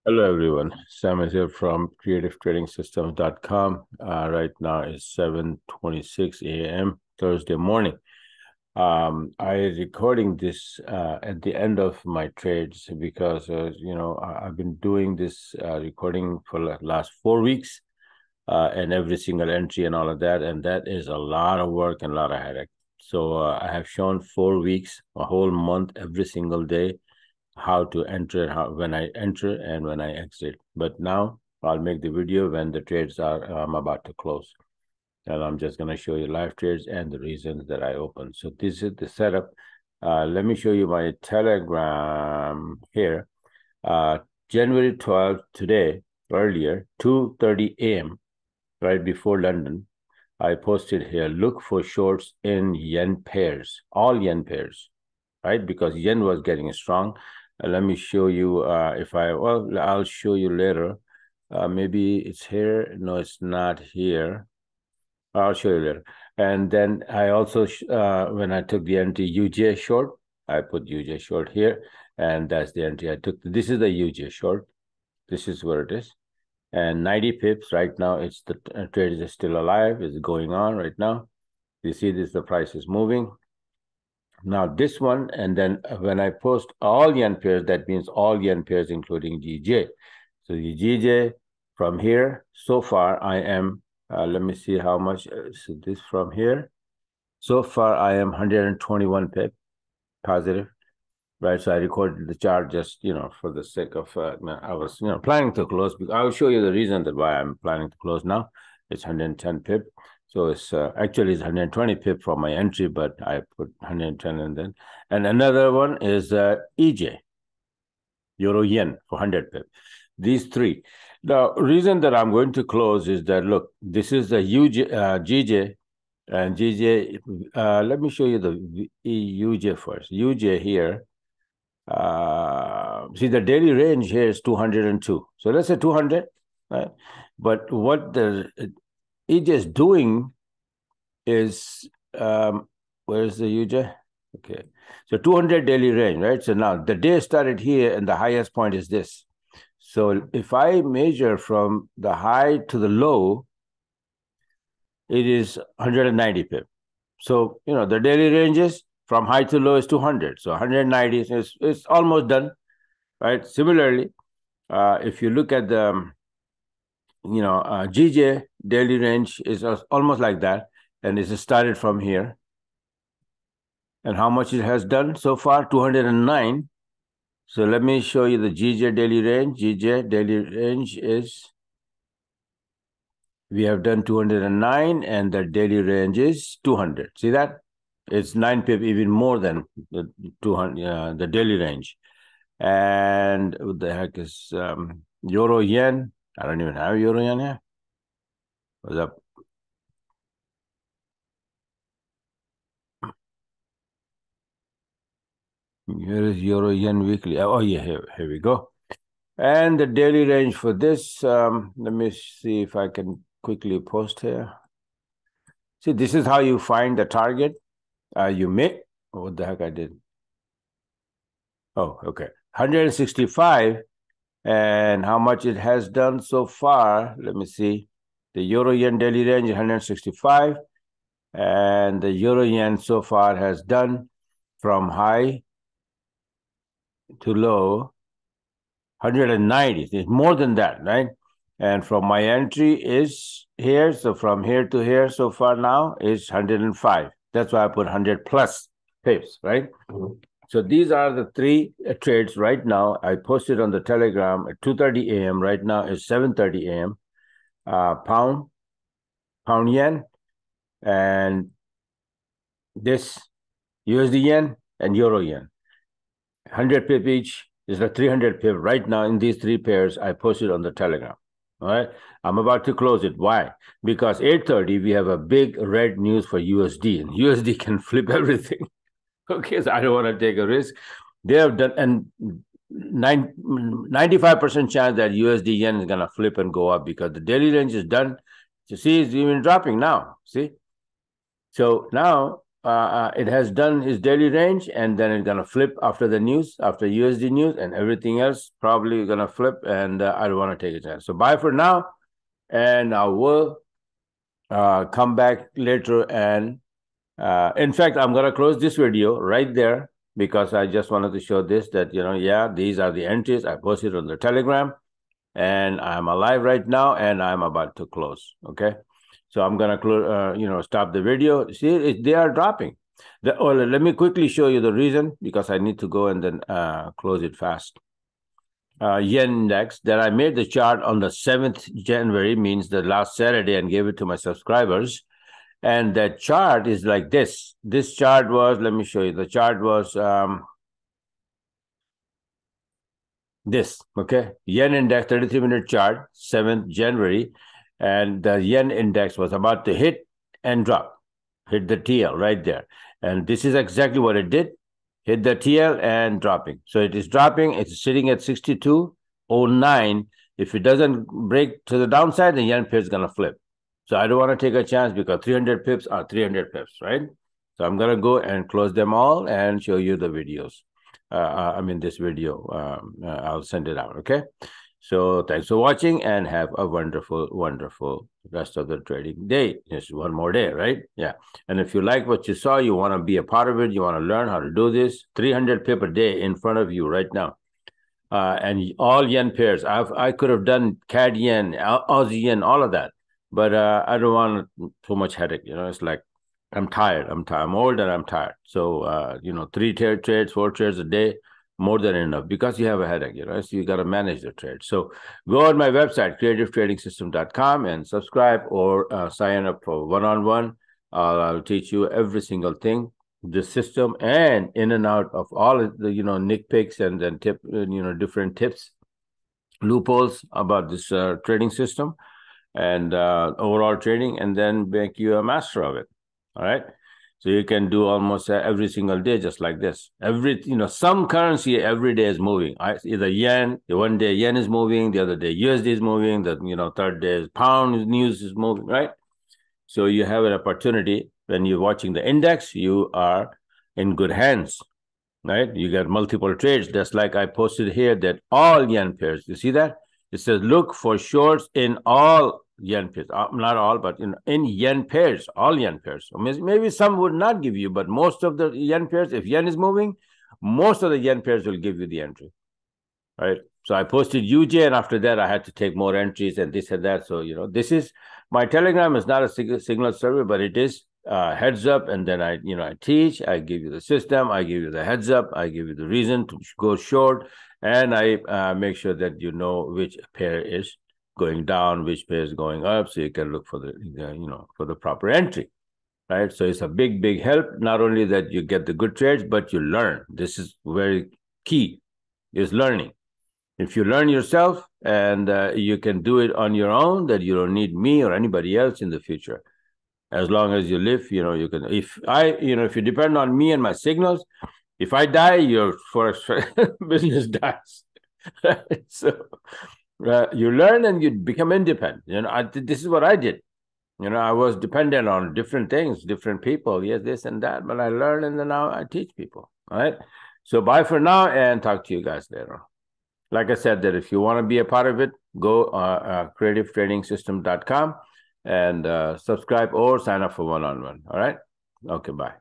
Hello, everyone. Sam is here from creativetradingsystems.com. Right now it's 7:26 a.m. Thursday morning. I recording this at the end of my trades because, I've been doing this recording for the last 4 weeks and every single entry and all of that. And that is a lot of work and a lot of headache. So I have shown 4 weeks, a whole month, every single day, how to enter, when I enter and when I exit. But now I'll make the video when the trades are I'm about to close, and I'm just going to show you live trades and the reasons that I open. So this is the setup. Let me show you my Telegram here. January 12th, today, earlier, 2:30 a.m., right before London, I posted here, look for shorts in yen pairs, all yen pairs, right? Because yen was getting strong. Let me show you I'll show you later. Maybe it's here. No, it's not here. I'll show you later. And then I also, when I took the entry UJ short, I put UJ short here, and that's the entry I took. This is the UJ short. This is where it is. And 90 pips right now. It's the trade is still alive. It's going on right now. You see this, the price is moving. Now this one, and then when I post all yen pairs, that means all yen pairs, including GJ. So the GJ from here, so far I am, let me see how much, so this from here, so far I am 121 pip positive, right? So I recorded the chart just, for the sake of, I was, planning to close. I'll show you the reason that why I'm planning to close now. It's 110 pip. So it's actually it's 120 pip from my entry, but I put 110 and then. And another one is EJ, Euro Yen for 100 pip. These three. The reason that I'm going to close is that, look, this is the GJ and GJ. Let me show you the UJ first. UJ here. See, the daily range here is 202. So let's say 200, right? But what the EJ is doing is, where's the UJ? Okay, so 200 daily range, right? So now the day started here and the highest point is this. So if I measure from the high to the low, it is 190 pip. So, the daily ranges from high to low is 200. So 190 is almost done, right? Similarly, if you look at the, GJ daily range is almost like that. And it started from here. And how much it has done so far? 209. So let me show you the GJ daily range. GJ daily range is, we have done 209 and the daily range is 200. See that? It's 9 pip, even more than the 200, the daily range. And what the heck is Euro Yen? I don't even have Euro Yen here. What's up? Here is Euro Yen weekly. Oh yeah, here we go. And the daily range for this, let me see if I can quickly post here. See, this is how you find the target. You make, what the heck I did? Oh, okay. 165. And how much it has done so far, let me see. The Euro Yen daily range is 165. And the Euro Yen so far has done from high to low 190. It's more than that, right? And from my entry is here. So from here to here so far now is 105. That's why I put 100 plus pips, right? Mm-hmm. So these are the three trades right now. I posted on the Telegram at 2:30 a.m. Right now is 7:30 a.m. Pound yen, and this USD yen and Euro yen. 100 pip each is the 300 pip right now in these three pairs I posted on the Telegram. All right, I'm about to close it. Why? Because 8:30 we have a big red news for USD, and USD can flip everything. Okay, so I don't want to take a risk. They have done, and 95% chance that USD yen is going to flip and go up because the daily range is done. You see, it's even dropping now. See? So now it has done its daily range, and then it's gonna flip after the news, after USD news, and everything else probably gonna flip. And I don't want to take a chance. So bye for now, and I will come back later. And in fact, I'm gonna close this video right there because I just wanted to show this, that yeah, these are the entries I posted on the Telegram, and I'm alive right now, and I'm about to close. Okay. So I'm gonna stop the video. See, they are dropping. Let me quickly show you the reason, because I need to go and then close it fast. Yen index that I made the chart on the 7th January, means the last Saturday, and gave it to my subscribers. And that chart is like this. This chart was, let me show you. The chart was this, okay? Yen index 33-minute chart, 7th January. And the yen index was about to hit and drop, hit the TL right there. And this is exactly what it did. Hit the TL and dropping. So it is dropping. It's sitting at 62.09. If it doesn't break to the downside, the yen pair is going to flip. So I don't want to take a chance, because 300 pips are 300 pips, right? So I'm going to go and close them all and show you the videos. This video, I'll send it out, okay? So thanks for watching, and have a wonderful, wonderful rest of the trading day. Just one more day, right? Yeah. And if you like what you saw, you want to be a part of it, you want to learn how to do this, 300 pip a day in front of you right now. And all yen pairs. I could have done CAD yen, Aussie yen, all of that. But I don't want too much headache. It's like, I'm tired. I'm old and I'm tired. So, 3 trades, 4 trades a day, more than enough, because you have a headache, so you got to manage the trade. So go on my website, creativetradingsystem.com, and subscribe, or sign up for one-on-one. I'll teach you every single thing, the system, and in and out of all of the, nitpicks, and then different tips, loopholes about this trading system, and overall trading, and then make you a master of it. All right. So you can do almost every single day, just like this. Some currency every day is moving. Either yen, one day yen is moving, the other day USD is moving, the third day is pound news is moving, right? So you have an opportunity. When you're watching the index, you are in good hands, right? You get multiple trades. Just like I posted here, that all yen pairs, you see that? It says, look for shorts in all yen pairs, not all, but in yen pairs, all yen pairs. Maybe some would not give you, but most of the yen pairs, if yen is moving, most of the yen pairs will give you the entry, right? So I posted UJ, and after that I had to take more entries and this and that. So this is my Telegram is not a signal server, but it is heads up, and then I teach, I give you the system, I give you the heads up, I give you the reason to go short, and I make sure that you know which pair is going down, which pair is going up, so you can look for the for the proper entry, right? So it's a big help. Not only that you get the good trades, but you learn. This is very key, is learning. If you learn yourself, and you can do it on your own, that you don't need me or anybody else in the future. As long as you live, you can. If you depend on me and my signals, if I die, your forex business dies. So you learn and you become independent. This is what I did. I was dependent on different things, different people, yes, this and that, but I learned, and then now I teach people. All right. So bye for now, and talk to you guys later. Like I said, that if you want to be a part of it, go creativetradingsystem.com and subscribe or sign up for one-on-one. All right. Okay. Bye.